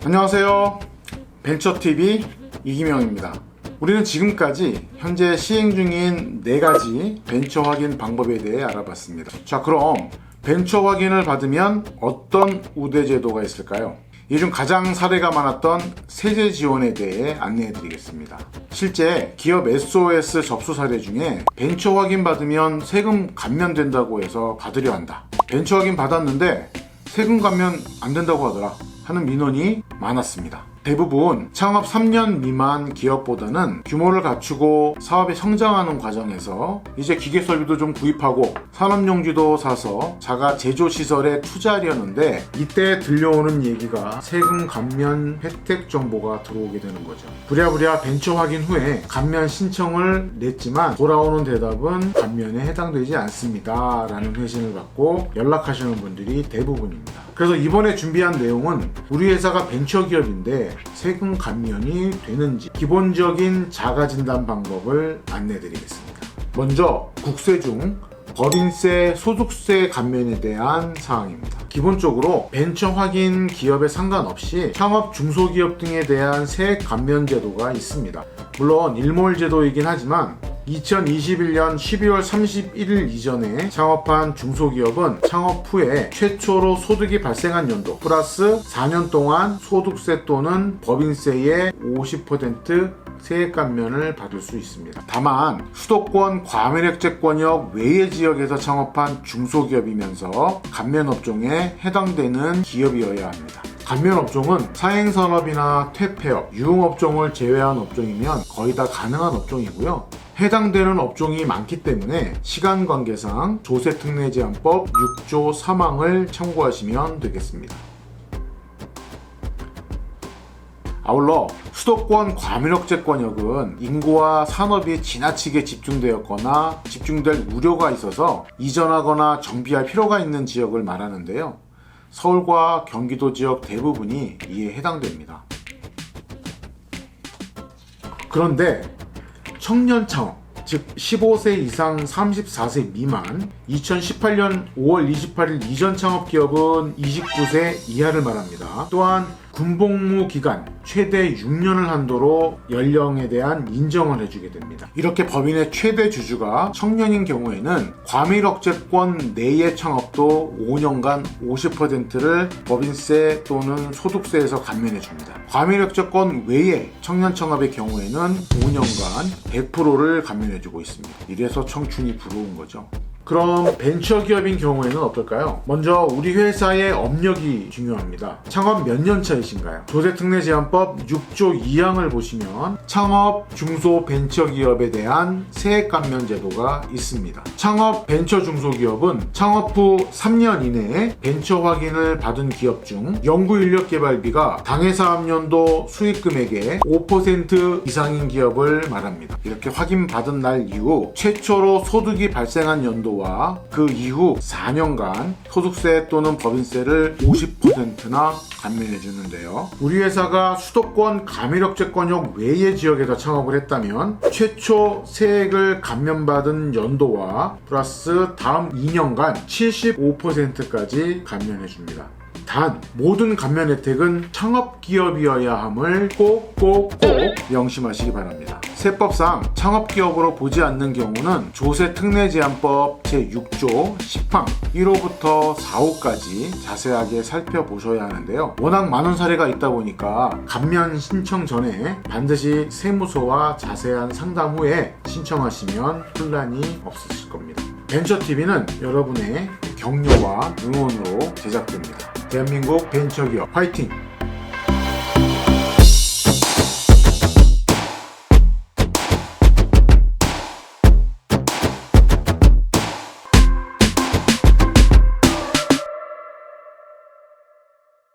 안녕하세요. 벤처TV 이기명입니다. 우리는 지금까지 현재 시행 중인 4가지 벤처 확인 방법에 대해 알아봤습니다. 자, 그럼 벤처 확인을 받으면 어떤 우대 제도가 있을까요? 이 중 가장 사례가 많았던 세제 지원에 대해 안내해 드리겠습니다. 실제 기업 SOS 접수 사례 중에 벤처 확인 받으면 세금 감면된다고 해서 받으려 한다, 벤처 확인 받았는데 세금 감면 안 된다고 하더라 하는 민원이 많았습니다. 대부분 창업 3년 미만 기업보다는 규모를 갖추고 사업이 성장하는 과정에서 이제 기계 설비도 좀 구입하고 산업용지도 사서 자가 제조시설에 투자하려는데 이때 들려오는 얘기가 세금 감면 혜택 정보가 들어오게 되는 거죠. 부랴부랴 벤처 확인 후에 감면 신청을 냈지만 돌아오는 대답은 감면에 해당되지 않습니다 라는 회신을 받고 연락하시는 분들이 대부분입니다. 그래서 이번에 준비한 내용은 우리 회사가 벤처기업인데 세금 감면이 되는지 기본적인 자가진단 방법을 안내드리겠습니다. 먼저 국세 중 법인세, 소득세 감면에 대한 사항입니다. 기본적으로 벤처 확인 기업에 상관없이 창업 중소기업 등에 대한 세액 감면 제도가 있습니다. 물론 일몰 제도이긴 하지만 2021년 12월 31일 이전에 창업한 중소기업은 창업 후에 최초로 소득이 발생한 연도 플러스 4년 동안 소득세 또는 법인세의 50% 세액 감면을 받을 수 있습니다. 다만 수도권 과매력제권역 외의 지역에서 창업한 중소기업이면서 감면업종에 해당되는 기업이어야 합니다. 감면업종은 사행산업이나 퇴폐업, 유흥업종을 제외한 업종이면 거의 다 가능한 업종이고요. 해당되는 업종이 많기 때문에 시간 관계상 조세특례제한법 6조 3항을 참고하시면 되겠습니다. 아울러 수도권 과밀억제권역은 인구와 산업이 지나치게 집중되었거나 집중될 우려가 있어서 이전하거나 정비할 필요가 있는 지역을 말하는데요. 서울과 경기도 지역 대부분이 이에 해당됩니다. 그런데 청년 창업, 즉 15세 이상 34세 미만 2018년 5월 28일 이전 창업 기업은 29세 이하를 말합니다. 또한 군복무 기간 최대 6년을 한도로 연령에 대한 인정을 해주게 됩니다. 이렇게 법인의 최대 주주가 청년인 경우에는 과밀억제권 내의 창업도 5년간 50%를 법인세 또는 소득세에서 감면해줍니다. 과밀억제권 외의 청년 창업의 경우에는 5년간 100%를 감면해주고 있습니다. 이래서 청춘이 부러운 거죠. 그럼 벤처기업인 경우에는 어떨까요? 먼저 우리 회사의 업력이 중요합니다. 창업 몇 년 차이신가요? 조세특례제한법 6조 2항을 보시면 창업 중소벤처기업에 대한 세액 감면 제도가 있습니다. 창업 벤처 중소기업은 창업 후 3년 이내에 벤처 확인을 받은 기업 중 연구인력개발비가 당해사업연도 수익금액의 5% 이상인 기업을 말합니다. 이렇게 확인받은 날 이후 최초로 소득이 발생한 연도 그 이후 4년간 소득세 또는 법인세를 50%나 감면해 주는데요. 우리 회사가 수도권 과밀억제권역 외의 지역에서 창업을 했다면 최초 세액을 감면받은 연도와 플러스 다음 2년간 75%까지 감면해 줍니다. 단 모든 감면 혜택은 창업기업이어야 함을 꼭 명심하시기 바랍니다. 세법상 창업기업으로 보지 않는 경우는 조세특례제한법 제6조 10항 1호부터 4호까지 자세하게 살펴보셔야 하는데요. 워낙 많은 사례가 있다 보니까 감면 신청 전에 반드시 세무서와 자세한 상담 후에 신청하시면 혼란이 없으실 겁니다. 벤처TV는 여러분의 격려와 응원으로 제작됩니다. 대한민국 벤처기업 화이팅!